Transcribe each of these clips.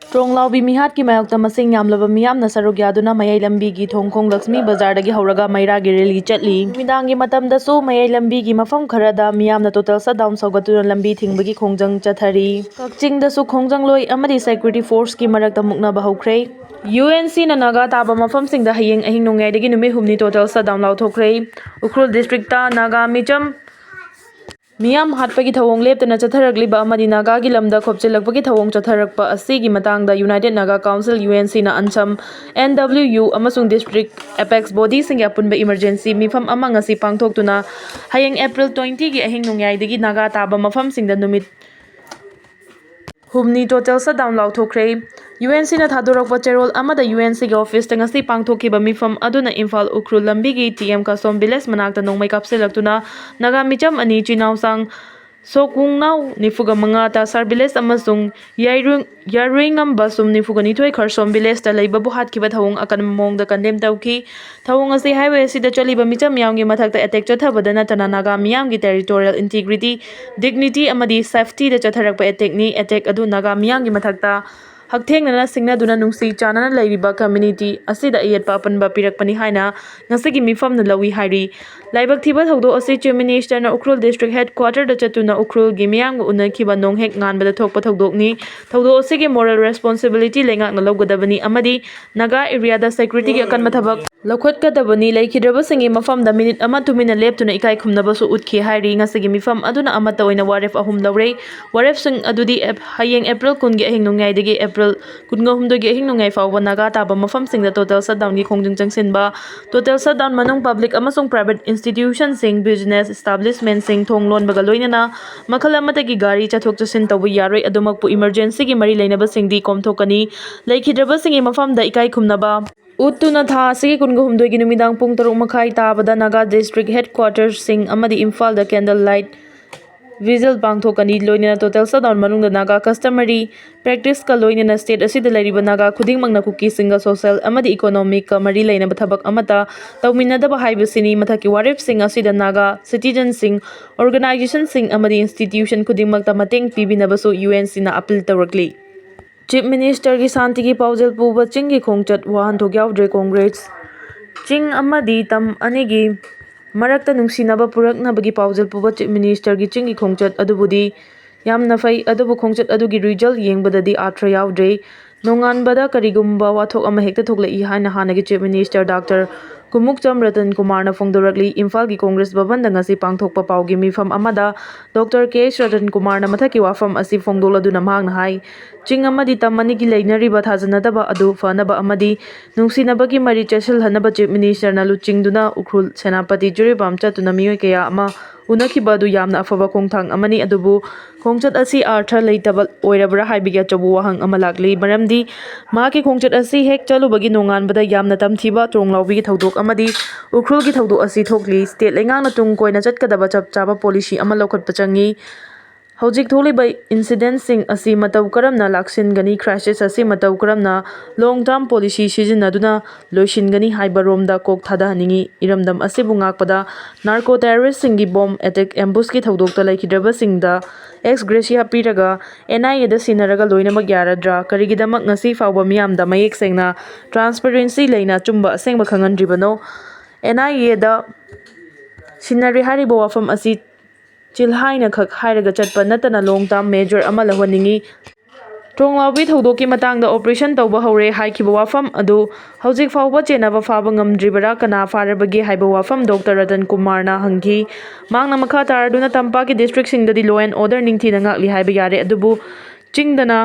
Tronglaubi mihat ki mayokta masing yamlaba miyamna saruk yaduna mayai lambi gi thongkhong Lakshmi Bazar dagi hauraga Maira gi rally chatli. Midangi matamdasu mayai lambi gi mafam kharada miyamna total shutdown saugatuna lambi thingbagi khongjang chathari. Kakching dasu khongjang loi amadi security force ki marakta muknaba haukhre. UNC na Naga taba mafam singda hayeng ahing nongyai dagi numit humni total shutdown lauthokre. Ukhrul district ta Naga micham Miyam hatpagi thawong leptana chatharagliba amadi Naga gi lamda khopchilakpagi thawong chatharakpa asigi matangda United Naga Council UNC na ancham NWU amasung district apex body sing apunba emergency mifam ama ngasi pangthoktuna hayeng April 20 gi ahing nongyai dagi Naga taba mafam singda numit humni total shutdown lauthokre. UNC na thadorakpa cherol amada UNC gi office ta ngasi pangthokiba mifam aduna Imphal Ukhrul lambi gi TM Kasom village manakta nongmai kapsilaktuna Naga micham ani chinausang Sokungnau nifuga manga ta sar village amasung Yaruingam basum nifuga nithoi kharsom village ta leiba buhat kiba thawong akan mongda kandem tauki. Thawong asi highway sida chaliba micham miyamgi mathakta attack chathabada natana Naga miyamgi territorial integrity dignity amadi safety da chatharakpa attack ni attack adu Naga miyamgi mathakta Hakthengna singnaduna nungsi chanana leiriba community asida ayatpa apanba pirakpani haina ngasigi mifamna lawi hairi. Laibak thiba thawdo asi chief minister na Ukhrul district headquarter da chatuna Ukhrul gi miyamga unakhiba nonghek nganbada thokpa thawdokni. Thawdo asigi moral responsibility lengakna lawgadabani amadi Naga area da security gi akanma thabak lawkhatkadabani leikhidrabasingi mafamda minute ama tumina leptuna ikai khumnabasu utkhi hairi. Ngasigi mifam aduna amata oina waref ahum lawre. Waref sing adudi hayeng April 10 gi ahing nongyai dagi April 12 gi ahing nongyai fawba Naga taba mafam singda total shutdown gi khongjang changsinba. Total shutdown manung public amasung private institution sing business establishment sing thonglon baga loinana makhal amatagi gari chathok chasin tawba yaroi adumakpu emergency gi mari leinaba singdi komthokani leikhidraba singi mafamda ikai khumnaba Uttuna tha asigi 12 gi numidang pung 3 makhai tabada Naga district headquarters sing amadi Imphal da candle light Visual pangthokani loinana total shutdown manungda Naga customary practice ka loinana state asida leiriba Naga khudingmangna Kuki singa social amadi economic ka mari leinaba thabak amata tawminadaba haibasini mathaki waref sing asida Naga citizen sing organization sing amadi institution khudingmakta mateng pibinabasu UNC na appeal tawrakli. Chief Minister gi Santi gi paujel puba ching gi khongchat wahanthok yaudre Congress ching amadi tam anigi marakta nungsinaba puraknabagi paujel puba Chief Minister gi ching gi khongchat adubudi yamna fai adubu khongchat adugi result yengbadadi atra yaudre nonganbada karigumba wathok ama hekta thoklai haina hanagi Chief Minister Dr. Kumukcham Ratan Kumar na phongdorakli Imphal gi Congress Bhavan da ngasi pangthokpa paugi mifam amada Dr. K.S. Ratan Kumar na mathaki wafam asi phongdoladuna mahakna hai ching amadi tamani gi leinariba thajanadaba adu fanaba amadi nungsinabagi mari chesilhanaba Chief Minister na luchingduna Ukhrul Senapati Juribam chatuna miyoi kaya ama unakhiba adu yamna afaba khongthang amani adubu khongchat asi artha leitaba oirabra haibiga chobu wahang ama lakli maramdi mahaki khongchat asi hek chalubagi nonganbada yamna tamthiba tronglaubi gi thodok amadi Ukhrul gi thodok asi thokli state lengangna tung koina chatkadaba chap chaba policy ama lokhatpa changi. Hojik tholiba incident sing asi matau karamna laksingani crisis asi matau karamna long term policy sizinaduna loisingani haibaromda kok thada haningi iramdam asibu ngakpada narco terrorist singi bomb attack ambush ki thodokta laikhidraba singda ex gracia piraga NIA da sinaraga loinamak yaradra karigidamak ngasi fawba miyamda mayek sengna transparency leina chumba asengba khangandribano NIA da sinari hariba wafam asi chilhaina khak hairaga chatpa natana long term measure ama lawaningi. Tronglaubi thodokki matangda operation tawba haure haikhiba wafam adu hojik fawba chenaba faba ngamdribara kana farabagi haiba wafam Dr. Ratan Kumar na hangki mangna makha taraduna tampaki district singdadi law and order ningthina ngakli haiba yare adubu chingdana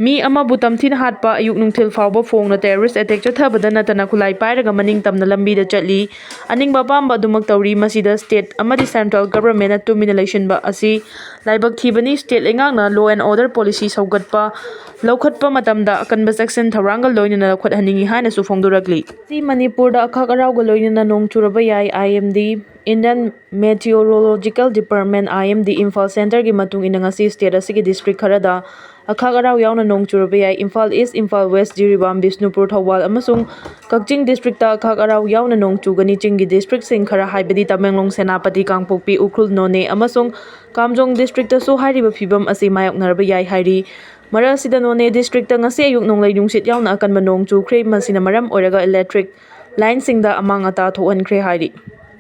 mi amabu tamthina hatpa ayuk nungthil fawba phongna terrorist attack chathabada natana khulai pairaga maning tamna lambi da chatli aningba pamba adumak tawri masida state amadi central government na tumina leisinba asi laibak thibani state lengangna law and order policy saugatpa lawkhatpa matamda akanba section tharangal loinana lawkhat haningi haina su phongdorakli. Si Manipur da akhak arauga loinana nong churaba yai IMD Indian Meteorological Department IMD Imphal Center gi matung ina ngasi state asigi district kharada akhak arau yauna nong churaba yai Imphal East Imphal West Jiribam Bisnupur Thawal amasung Kakching district ta akhak arau yauna nong chugani chinggi district sing khara haibadi Tamenglong Senapati Kangpokpi Ukhrul None amasung Kamjong district ta su hairiba phibam asi mayok naraba yai hairi ꯃꯔꯛꯁꯤꯗ ꯅꯣꯅꯦ district ꯉꯁꯤ ꯑꯌꯨꯛ ꯅꯣꯡꯂꯩ ꯅꯨꯡꯁꯤꯠ ꯌꯥꯎꯅ ꯑꯀꯟꯕ ꯅꯣꯡ ꯆꯨꯈ꯭ꯔꯦ, ꯃꯁꯤꯅ ꯃꯔꯝ ꯑꯣꯏꯔꯒ ꯏꯂꯦꯛꯇ꯭ꯔꯤꯛ ꯂꯥꯏꯟꯁꯤꯡꯗ ꯑꯃꯥꯡ ꯑꯇꯥ ꯊꯣꯛꯍꯟꯈ꯭ꯔꯦ ꯍꯥꯏꯔꯤ꯫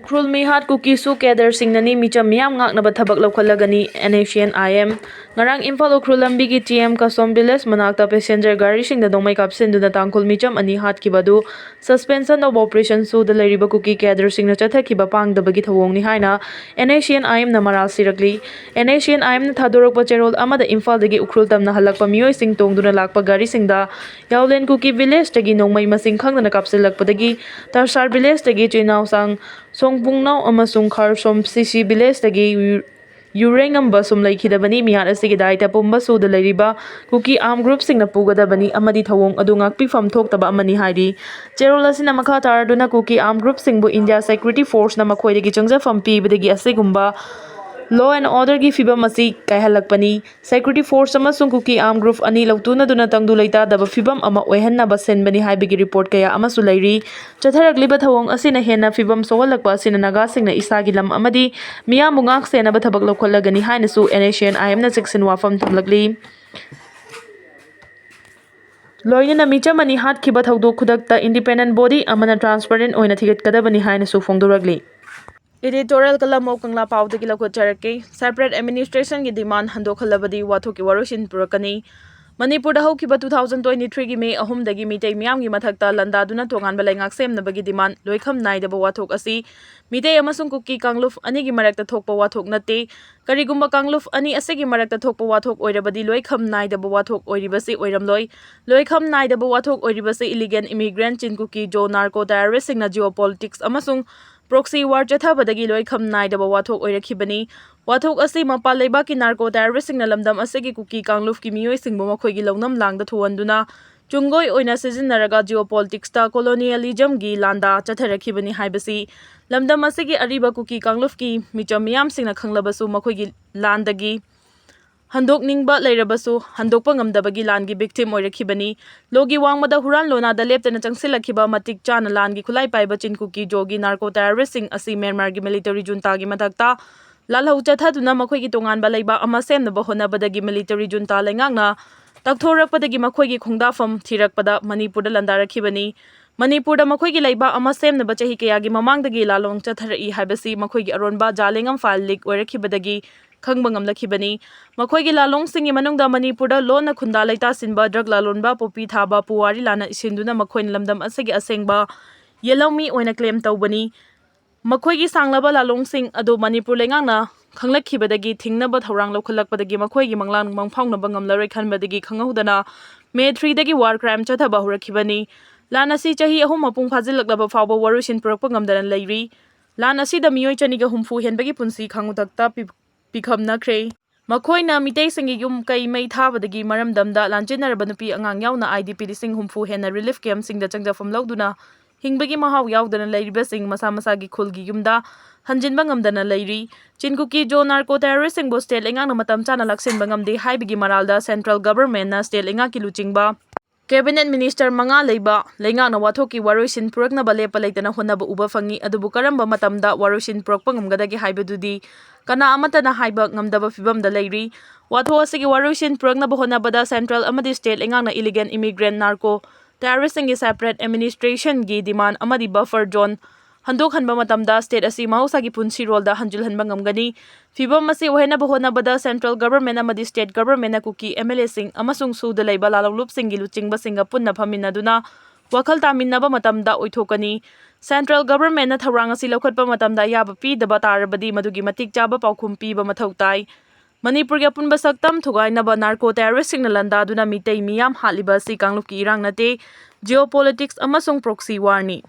ꯎꯈ꯭ꯔꯨꯜ ꯃꯤꯍꯥꯠ ꯀꯨꯀꯤꯁꯨ ꯀꯦꯗꯔꯁꯤꯡꯅꯅꯤ ꯃꯤꯆꯝ ꯃꯤꯌꯥꯝ ꯉꯥꯛꯅꯕ ꯊꯕꯛ ꯂꯧꯈꯠꯂꯒꯅꯤ NACN-IM ꯉꯔꯥꯡ ꯏꯝꯐꯥꯜ ꯎꯈ꯭ꯔꯨꯜ ꯂꯝꯕꯤꯒꯤ TM ꯀꯥꯁꯣꯝ ꯚꯤꯂꯦꯖ ꯃꯅꯥꯛꯇ ꯄꯦꯁꯦꯟꯖꯔ ꯒꯥꯔꯤꯁꯤꯡꯗ ꯅꯣꯡꯃꯩ ꯀꯥꯞꯁꯤꯟꯗꯨꯅ ꯇꯥꯡꯈꯨꯜ ꯃꯤꯆꯝ 2 ꯍꯥꯠꯈꯤꯕ ꯑꯗꯨ ꯁꯁꯄꯦꯟꯁꯟ ꯑꯣꯐ ꯑꯣꯄꯔꯦꯁꯟ ꯁꯨꯗ ꯂꯩꯔꯤꯕ ꯀꯨꯀꯤ ꯀꯦꯗꯔꯁꯤꯡꯅ ꯆꯠꯊꯈꯤꯕ ꯄꯥꯡꯗꯕꯒꯤ ꯊꯧꯑꯣꯡꯅꯤ ꯍꯥꯏꯅ NACN-IMꯅ ꯃꯔꯥꯜ ꯁꯤꯔꯛꯂꯤ꯫ NACN-IMꯅ ꯊꯥꯗꯣꯔꯛꯄ ꯆꯦꯔꯣꯜ ꯑꯃꯗ ꯏꯝꯐꯥꯜꯗꯒꯤ ꯎꯈ꯭ꯔꯨꯜ ꯇꯝꯅ ꯍꯜꯂꯛꯄ ꯃꯤꯑꯣꯏꯁꯤꯡ ꯇꯣꯡꯗꯨꯅ ꯂꯥꯛꯄ ꯒꯥꯔꯤꯁꯤꯡꯗ ꯌꯥꯎꯂꯦꯟ ꯀꯨꯀꯤ ꯚꯤꯂꯦꯖꯇꯒꯤ ꯅꯣꯡꯃꯩ ꯃꯁꯤꯡ ꯈꯪꯗꯅ ꯀꯥꯞꯁꯤꯜꯂꯛꯄꯗꯒꯤ ꯇꯔꯁꯥꯔ ꯚꯤꯂꯦꯖꯇꯒꯤ ꯆꯤꯅꯥꯎꯁꯥꯡ ꯁꯣꯡꯄꯨꯡꯅꯥꯎ ꯑꯃꯁꯨꯡ ꯈꯥꯔꯁꯣꯝ CC ꯚꯤꯂꯦꯖꯇꯒꯤ ꯌꯨꯔꯦꯉꯝꯕ ꯁꯨꯝ ꯂꯩꯈꯤꯗꯕꯅꯤ꯫ ꯃꯤꯍꯥꯠ ꯑꯁꯤꯒꯤ ꯗꯥꯏꯇ ꯄꯨꯝꯕ ꯁꯨꯗ ꯂꯩꯔꯤꯕ ꯀꯨꯀꯤ ꯑꯥꯔꯝ ꯒ꯭ꯔꯨꯞꯁꯤꯡꯅ ꯄꯨꯒꯗꯕꯅꯤ ꯑꯃꯗꯤ ꯊꯧꯑꯣꯡ ꯑꯗꯨ ꯉꯥꯛꯄꯤꯐꯝ ꯊꯣꯛꯇꯕ ꯑꯃꯅꯤ ꯍꯥꯏꯔꯤ꯫ ꯆꯦꯔꯣꯜ ꯑꯁꯤꯅ ꯃꯈꯥ ꯇꯥꯔꯗꯨꯅ ꯀꯨꯀꯤ ꯑꯥꯔꯝ ꯒ꯭ꯔꯨꯞꯁꯤꯡꯕꯨ ꯏꯟꯗꯤꯌꯥ ꯁꯦꯀ꯭ꯌꯨꯔꯤꯇꯤ ꯐꯣꯔꯁꯅ ꯃꯈꯣꯏꯗꯒꯤ ꯆꯪꯖꯐꯝ ꯄꯤꯕꯗꯒꯤ ꯑꯁꯤꯒꯨꯝꯕ ꯂꯣ ꯑꯦꯟ ꯑꯣꯔꯗꯔꯒꯤ ꯐꯤꯚꯝ ꯑꯁꯤ ꯀꯥꯏꯍꯜꯂꯛꯄꯅꯤ꯫ ꯁꯦꯀ꯭ꯌꯨꯔꯤꯇꯤ ꯐꯣꯔꯁ ꯑꯃꯁꯨꯡ ꯀꯨꯀꯤ ꯑꯥꯔꯝ ꯒ꯭ꯔꯨꯞ ꯑꯅꯤ ꯂꯧꯇꯨꯅꯗꯨꯅ ꯇꯪꯗꯨ ꯂꯩꯇꯥꯗꯕ ꯐꯤꯚꯝ ꯑꯃ ꯑꯣꯏꯍꯟꯅꯕ ꯁꯤꯟꯕꯅꯤ ꯍꯥꯏꯕꯒꯤ ꯔꯤꯄꯣꯔꯠ ꯀꯌꯥ ꯑꯃꯁꯨ ꯂꯩꯔꯤ꯫ ꯆꯠꯊꯔꯛꯂꯤꯕ ꯊꯧꯑꯣꯡ ꯑꯁꯤꯅ ꯍꯦꯟꯅ ꯐꯤꯚꯝ ꯁꯣꯛꯍꯜꯂꯛꯄ ꯑꯁꯤꯅ ꯅꯥꯒꯥꯁꯤꯡꯅ ꯏꯁꯥꯒꯤ ꯂꯝ ꯑꯃꯗꯤ ꯃꯤꯌꯥꯝꯕꯨ ꯉꯥꯛ-ꯁꯦꯟꯅꯕ ꯊꯕꯛ ꯂꯧꯈꯠꯂꯒꯅꯤ ꯍꯥꯏꯅꯁꯨ NACN-IMꯅ ꯆꯦꯛꯁꯤꯟ ꯋꯥꯐꯝ ꯊꯝꯂꯛꯂꯤ꯫ ꯂꯣꯏꯅꯅ ꯃꯤꯆꯝ 2 ꯍꯥꯠꯈꯤꯕ ꯊꯧꯗꯣꯛ ꯈꯨꯗꯛꯇ ꯏꯟꯗꯤꯄꯦꯟꯗꯦꯟꯠ ꯕꯣꯗꯤ ꯑꯃꯅ ꯇ꯭ꯔꯥꯟꯁꯄꯔꯦꯟꯠ ꯑꯣꯏꯅ ꯊꯤꯒꯠꯀꯗꯕꯅꯤ ꯍꯥꯏꯅꯁꯨ ꯐꯣꯡꯗꯣꯔꯛꯂꯤ꯫ ꯏꯗꯤꯇꯣꯔꯤꯌꯦꯜ ꯀꯂꯝ ꯑꯣꯐ ꯀꯪꯂꯥ ꯄꯥꯎꯗꯒꯤ ꯂꯧꯈꯠꯆꯔꯛꯀꯦ꯫ ꯁꯦꯄꯔꯦꯠ ꯑꯦꯗꯃꯤꯅꯤꯁꯇ꯭ꯔꯦꯁꯟꯒꯤ ꯗꯤꯃꯥꯟꯗ ꯍꯟꯗꯣꯛꯍꯜꯂꯕꯗꯤ ꯋꯥꯊꯣꯛꯀꯤ ꯋꯥꯔꯣꯏꯁꯤꯟ ꯄꯨꯔꯛꯀꯅꯤ꯫ ꯃꯅꯤꯄꯨꯔꯗ ꯍꯧꯈꯤꯕ 2023ꯒꯤ ꯃꯦ 3ꯗꯒꯤ ꯃꯤꯇꯩ ꯃꯤꯌꯥꯝꯒꯤ ꯃꯊꯛꯇ ꯂꯥꯟꯗꯥꯗꯨꯅ ꯇꯣꯉꯥꯟꯕ ꯂꯩꯉꯥꯛ ꯁꯦꯝꯅꯕꯒꯤ ꯗꯤꯃꯥꯟꯗ ꯂꯣꯏꯈꯝ ꯅꯥꯏꯗꯕ ꯋꯥꯊꯣꯛ ꯑꯁꯤ ꯃꯤꯇꯩ ꯑꯃꯁꯨꯡ ꯀꯨꯀꯤ ꯀꯥꯡꯂꯨꯞ ꯑꯅꯤꯒꯤ ꯃꯔꯛꯇ ꯊꯣꯛꯄ ꯋꯥꯊꯣꯛ ꯅꯠꯇꯦ꯫ ꯀꯔꯤꯒꯨꯝꯕ ꯀꯥꯡꯂꯨꯞ ꯑꯅꯤ ꯑꯁꯤꯒꯤ ꯃꯔꯛꯇ ꯊꯣꯛꯄ ꯋꯥꯊꯣꯛ ꯑꯣꯏꯔꯕꯗꯤ ꯂꯣꯏꯈꯝ ꯅꯥꯏꯗꯕ ꯋꯥꯊꯣꯛ ꯑꯣꯏꯔꯤꯕꯁꯤ ꯑꯣꯏꯔꯝꯂꯣꯏ꯫ ꯂꯣꯏꯈꯝ ꯅꯥꯏꯗꯕ ꯋꯥꯊꯣꯛ ꯑꯣꯏꯔꯤꯕꯁꯤ ꯏꯂꯤꯒꯦꯟ ꯏꯃꯤꯒ꯭ꯔꯦꯟꯠ ꯆꯤꯟ-ꯀꯨꯀꯤ ꯖꯣ ꯅꯥꯔꯀꯣ ꯇꯦꯔꯣꯔꯤꯁꯠꯁꯤꯡꯅ ꯖꯤꯑꯣꯄꯣꯂꯤꯇꯤꯛꯁ ꯑꯃꯁꯨꯡ ꯄ꯭ꯔꯣꯛꯁꯤ ꯋꯥꯔ ꯆꯠꯊꯕꯗꯒꯤ ꯂꯣꯏꯈꯝ ナꯏꯗꯕ ꯋꯥꯊꯣꯛ ꯑꯣꯏꯔꯛꯈꯤꯕꯅꯤ꯫ ꯋꯥꯊꯣꯛ ꯑꯁꯤ ꯃꯄꯥꯟ ꯂꯩꯕꯥꯛꯀꯤ ꯅꯥꯔꯀꯣ ꯇꯦꯔꯣꯔꯤꯁꯠꯁꯤꯡꯅ ꯂꯝꯗꯝ ꯑꯁꯤꯒꯤ ꯀꯨꯀꯤ ꯀꯥꯡꯂꯨꯞꯀꯤ ꯃꯤꯑꯣꯏꯁꯤꯡꯕꯨ ꯃꯈꯣꯏꯒꯤ ꯂꯧꯅꯝ ꯂꯥꯡꯗ ꯊꯨꯍꯟꯗꯨꯅ ꯆꯨꯡꯒꯣꯏ ꯑꯣꯏꯅ ꯁꯤꯖꯤꯟꯅꯔꯒ ꯖꯤꯑꯣꯄꯣꯂꯤꯇꯤꯛꯁꯇ ꯀꯣꯂꯣꯅꯤꯌꯦꯂꯤꯖꯝꯒꯤ ꯂꯥꯟꯗꯥ ꯆꯠꯊꯔꯛꯈꯤꯕꯅꯤ ꯍꯥꯏꯕꯁꯤ ꯂꯝꯗꯝ ꯑꯁꯤꯒꯤ ꯑꯔꯤꯕ ꯀꯨꯀꯤ ꯀꯥꯡꯂꯨꯞꯀꯤ ꯃꯤꯆꯝ ꯃꯤꯌꯥꯝꯁꯤꯡꯅ ꯈꯪꯂꯕꯁꯨ ꯃꯈꯣꯏꯒꯤ ꯂꯥꯟꯗꯒꯤ ꯍꯟꯗꯣꯛꯅꯤꯡꯕ ꯂꯩꯔꯕꯁꯨ ꯍꯟꯗꯣꯛꯄ ꯉꯝꯗꯕꯒꯤ ꯂꯥꯟꯒꯤ ꯚꯤꯛꯇꯤꯝ ꯑꯣꯏꯔꯛꯈꯤꯕꯅꯤ꯫ ꯂꯣꯒꯤ ꯋꯥꯡꯃꯗ ꯍꯨꯔꯥꯟ ꯂꯣꯅꯥꯗ ꯂꯦꯞꯇꯅ ꯆꯪꯁꯤꯜꯂꯛꯈꯤꯕ ꯃꯇꯤꯛ ꯆꯥꯅ ꯂꯥꯟꯒꯤ ꯈꯨꯠꯂꯥꯏ ꯄꯥꯏꯕ ꯆꯤꯟ-ꯀꯨꯀꯤ ꯖꯣꯒꯤ ꯅꯥꯔꯀꯣ ꯇꯦꯔꯣꯔꯤꯁꯠꯁꯤꯡ ꯑꯁꯤ ꯃ꯭ꯌꯥꯟꯃꯥꯔꯒꯤ ꯃꯤꯂꯤꯇꯔꯤ ꯖꯨꯟꯇꯥꯒꯤ ꯃꯊꯛꯇ ꯂꯥꯜꯍꯧ ꯆꯠꯊꯗꯨꯅ ꯃꯈꯣꯏꯒꯤ ꯇꯣꯉꯥꯟꯕ ꯂꯩꯕꯥꯛ ꯑꯃ ꯁꯦꯝꯅꯕ ꯍꯣꯠꯅꯕꯗꯒꯤ ꯃꯤꯂꯤꯇꯔꯤ ꯖꯨꯟꯇꯥ ꯂꯩꯉꯥꯛꯅ ꯇꯛꯊꯣꯔꯛꯄꯗꯒꯤ ꯃꯈꯣꯏꯒꯤ ꯈꯣꯡꯗꯥꯐꯝ ꯊꯤꯔꯛꯄꯗ ꯃꯅꯤꯄꯨꯔꯗ ꯂꯥꯟꯗꯥꯔꯛꯈꯤꯕꯅꯤ꯫ ꯃꯅꯤꯄꯨꯔꯗ ꯃꯈꯣꯏꯒꯤ ꯂꯩꯕꯥꯛ ꯑꯃ ꯁꯦꯝꯅꯕ ꯆꯍꯤ ꯀꯌꯥꯒꯤ ꯃꯃꯥꯡꯗꯒꯤ ꯂꯥꯜꯂꯣꯡ ꯆꯠꯊꯔꯛꯏ ꯍꯥꯏꯕꯁꯤ ꯃꯈꯣꯏꯒꯤ ꯑꯔꯣꯟꯕ ꯖꯥꯂꯦꯡꯉꯝ ꯐꯥꯏꯜ ꯂꯤꯛ ꯑꯣꯏꯔꯛꯈꯤꯕꯗꯒꯤ ꯈꯪꯕ ꯉꯝꯂꯛꯈꯤꯕꯅꯤ꯫ ꯃꯈꯣꯏꯒꯤ ꯂꯥꯜꯂꯣꯡꯁꯤꯡꯒꯤ ꯃꯅꯨꯡꯗ ꯃꯅꯤꯄꯨꯔꯗ ꯂꯣꯟꯅ ꯈꯨꯟꯗꯥ ꯂꯩꯇꯥꯁꯤꯟꯕ, ꯗ꯭ꯔꯒ ꯂꯂꯣꯟꯕ, ꯄꯣꯄꯤ ꯊꯥꯕ, ꯄꯨꯋꯥꯔꯤ ꯂꯥꯟꯅ ꯏꯁꯤꯟꯗꯨꯅ ꯃꯈꯣꯏꯅ ꯂꯝꯗꯝ ꯑꯁꯤꯒꯤ ꯑꯁꯦꯡꯕ ꯌꯦꯜꯍꯧꯃꯤ ꯑꯣꯏꯅ ꯀ꯭ꯂꯦꯝ ꯇꯧꯕꯅꯤ꯫ ꯃꯈꯣꯏꯒꯤ ꯁꯥꯡꯂꯕ ꯂꯥꯜꯂꯣꯡꯁꯤꯡ ꯑꯗꯨ ꯃꯅꯤꯄꯨꯔ ꯂꯩꯉꯥꯛꯅ ꯈꯪꯂꯛꯈꯤꯕꯗꯒꯤ ꯊꯤꯡꯅꯕ ꯊꯧꯔꯥꯡ ꯂꯧꯈꯠꯂꯛꯄꯗꯒꯤ ꯃꯈꯣꯏꯒꯤ ꯃꯪꯂꯥꯟ ꯃꯪꯐꯥꯎꯅꯕ ꯉꯝꯂꯔꯣꯏ ꯈꯟꯕꯗꯒꯤ ꯈꯪꯍꯧꯗꯅ ꯃꯦ 3ꯗꯒꯤ ꯋꯥꯔ ꯀ꯭ꯔꯥꯏꯝ ꯆꯠꯊꯕ ꯍꯧꯔꯛꯈꯤꯕꯅꯤ꯫ ꯂꯥꯟ ꯑꯁꯤ ꯆꯍꯤ 3 ꯃꯄꯨꯡ ꯐꯥꯖꯤꯜꯂꯛꯂꯕ ꯐꯥꯎꯕ ꯋꯥꯔꯣꯏꯁꯤꯟ ꯄꯨꯔꯛꯄ ꯉꯝꯗꯅ ꯂꯩꯔꯤ꯫ ꯂꯥꯟ ꯑꯁꯤꯗ ꯃꯤꯑꯣꯏ 250 ꯍꯦꯟꯕꯒꯤ ꯄꯨꯟꯁꯤ ꯈꯥꯡꯉꯨꯊꯛꯇ ꯄꯤꯈꯝꯅꯈ꯭ꯔꯦ꯫ ꯃꯈꯣꯏꯅ ꯃꯤꯇꯩꯁꯤꯡꯒꯤ ꯌꯨꯝ ꯀꯩ ꯃꯩ ꯊꯥꯕꯗꯒꯤ ꯃꯔꯝꯗꯝꯗ ꯂꯥꯟꯖꯤꯟꯅꯔꯕ ꯅꯨꯄꯤ ꯑꯉꯥꯡ ꯌꯥꯎꯅ IDP 60,000 ꯍꯦꯟꯅ ꯔꯤꯂꯤꯐ ꯀꯦꯝꯞꯁꯤꯡꯗ ꯆꯪꯖꯐꯝ ꯂꯧꯗꯨꯅ ꯍꯤꯡꯕꯒꯤ ꯃꯍꯥꯎ ꯌꯥꯎꯗꯅ ꯂꯩꯔꯤꯕꯁꯤꯡ ꯃꯁꯥ ꯃꯁꯥꯒꯤ ꯈꯨꯜꯒꯤ ꯌꯨꯝꯗ ꯍꯟꯖꯤꯟꯕ ꯉꯝꯗꯅ ꯂꯩꯔꯤ꯫ ꯆꯤꯟ-ꯀꯨꯀꯤ ꯖꯣ ꯅꯥꯔꯀꯣ ꯇꯦꯔꯣꯔꯤꯁꯠꯁꯤꯡꯕꯨ ꯁ꯭ꯇꯦꯠ ꯂꯩꯉꯥꯛꯅ ꯃꯇꯝ ꯆꯥꯅ ꯂꯥꯛꯁꯤꯟꯕ ꯉꯝꯗꯦ ꯍꯥꯏꯕꯒꯤ ꯃꯔꯥꯜꯗ ꯁꯦꯟꯇ꯭ꯔꯦꯜ ꯒꯚꯔꯟꯃꯦꯟꯠꯅ ꯁ꯭ꯇꯦꯠ ꯂꯩꯉꯥꯛꯀꯤ ꯂꯨꯆꯤꯡꯕ ꯀꯦꯕꯤꯅꯦꯠ ꯃꯤꯅꯤꯁꯇꯔ 5 ꯂꯩꯕ ꯂꯩꯉꯥꯛꯅ ꯋꯥꯊꯣꯛꯀꯤ ꯋꯥꯔꯣꯏꯁꯤꯟ ꯄꯨꯔꯛꯅꯕ ꯂꯦꯞꯄ ꯂꯩꯇꯅ ꯍꯣꯠꯅꯕ ꯎꯕ ꯐꯪꯏ꯫ ꯑꯗꯨꯕꯨ ꯀꯔꯝꯕ ꯃꯇꯝꯗ ꯋꯥꯔꯣꯏꯁꯤꯟ ꯄꯨꯔꯛꯄ ꯉꯝꯒꯗꯒꯦ ꯍꯥꯏꯕꯗꯨꯗꯤ ꯀꯅꯥ ꯑꯃꯠꯇꯅ ꯍꯥꯏꯕ ꯉꯝꯗꯕ ꯐꯤꯚꯝꯗ ꯂꯩꯔꯤ꯫ ꯋꯥꯊꯣꯛ ꯑꯁꯤꯒꯤ ꯋꯥꯔꯣꯏꯁꯤꯟ ꯄꯨꯔꯛꯅꯕ ꯍꯣꯠꯅꯕꯗ ꯁꯦꯟꯇ꯭ꯔꯦꯜ ꯑꯃꯗꯤ ꯁ꯭ꯇꯦꯠ ꯂꯩꯉꯥꯛꯅ ꯏꯂꯤꯒꯦꯟ ꯏꯃꯤꯒ꯭ꯔꯦꯟꯠ ꯅꯥꯔꯀꯣ ꯇꯦꯔꯣꯔꯤꯁꯠꯁꯤꯡꯒꯤ ꯁꯦꯄꯔꯦꯠ ꯑꯦꯗꯃꯤꯅꯤꯁꯇ꯭ꯔꯦꯁꯟꯒꯤ ꯗꯤꯃꯥꯟꯗ ꯑꯃꯗꯤ ꯕꯐꯔ ꯖꯣꯟ ꯍꯟꯗꯣꯛꯍꯟꯕ ꯃꯇꯝꯗ ꯁ꯭ꯇꯦꯠ ꯑꯁꯤ ꯃꯍꯧꯁꯥꯒꯤ ꯄꯨꯟꯁꯤꯔꯣꯜꯗ ꯍꯟꯖꯤꯜꯍꯟꯕ ꯉꯝꯒꯅꯤ꯫ ꯐꯤꯚꯝ ꯑꯁꯤ ꯑꯣꯏꯍꯟꯅꯕ ꯍꯣꯠꯅꯕꯗ ꯁꯦꯟꯇ꯭ꯔꯦꯜ ꯒꯚꯔꯟꯃꯦꯟꯠ ꯑꯃꯗꯤ ꯁ꯭ꯇꯦꯠ ꯒꯚꯔꯟꯃꯦꯟꯠꯅ ꯀꯨꯀꯤ MLAꯁꯤꯡ ꯑꯃꯁꯨꯡ ꯁꯨꯗ ꯂꯩꯕ ꯂꯥꯂꯣꯡꯂꯨꯞꯁꯤꯡꯒꯤ ꯂꯨꯆꯤꯡꯕꯁꯤꯡꯒ ꯄꯨꯟꯅ ꯐꯝꯃꯤꯟꯅꯗꯨꯅ ꯋꯥꯈꯜ ꯇꯥꯃꯤꯟꯅꯕ ꯃꯇꯝꯗ ꯑꯣꯏꯊꯣꯛꯀꯅꯤ꯫ ꯁꯦꯟꯇ꯭ꯔꯦꯜ ꯒꯚꯔꯟꯃꯦꯟꯠꯅ ꯊꯧꯔꯥꯡ ꯑꯁꯤ ꯂꯧꯈꯠꯄ ꯃꯇꯝꯗ ꯑꯌꯥꯕ ꯄꯤꯗꯕ ꯇꯥꯔꯕꯗꯤ ꯃꯗꯨꯒꯤ ꯃꯇꯤꯛ ꯆꯥꯕ ꯄꯥꯎꯈꯨꯝ ꯄꯤꯕ ꯃꯊꯧ ꯇꯥꯏ꯫ ꯃꯅꯤꯄꯨꯔꯒꯤ ꯑꯄꯨꯟꯕ ꯁꯛꯇꯝ ꯊꯨꯒꯥꯏꯅꯕ ꯅꯥꯔꯀꯣ ꯇꯦꯔꯣꯔꯤꯁꯠꯁꯤꯡꯅ ꯂꯥꯟꯗꯥꯗꯨꯅ ꯃꯤꯇꯩ ꯃꯤꯌꯥꯝ ꯍꯥꯠꯂꯤꯕ ꯑꯁꯤ ꯀꯥꯡꯂꯨꯞꯀꯤ ꯏꯔꯥꯡ ꯅꯠꯇꯦ, ꯖꯤꯑꯣꯄꯣꯂꯤꯇꯤꯛꯁ ꯑꯃꯁꯨꯡ ꯄ꯭ꯔꯣꯛꯁꯤ ꯋꯥꯔꯅꯤ꯫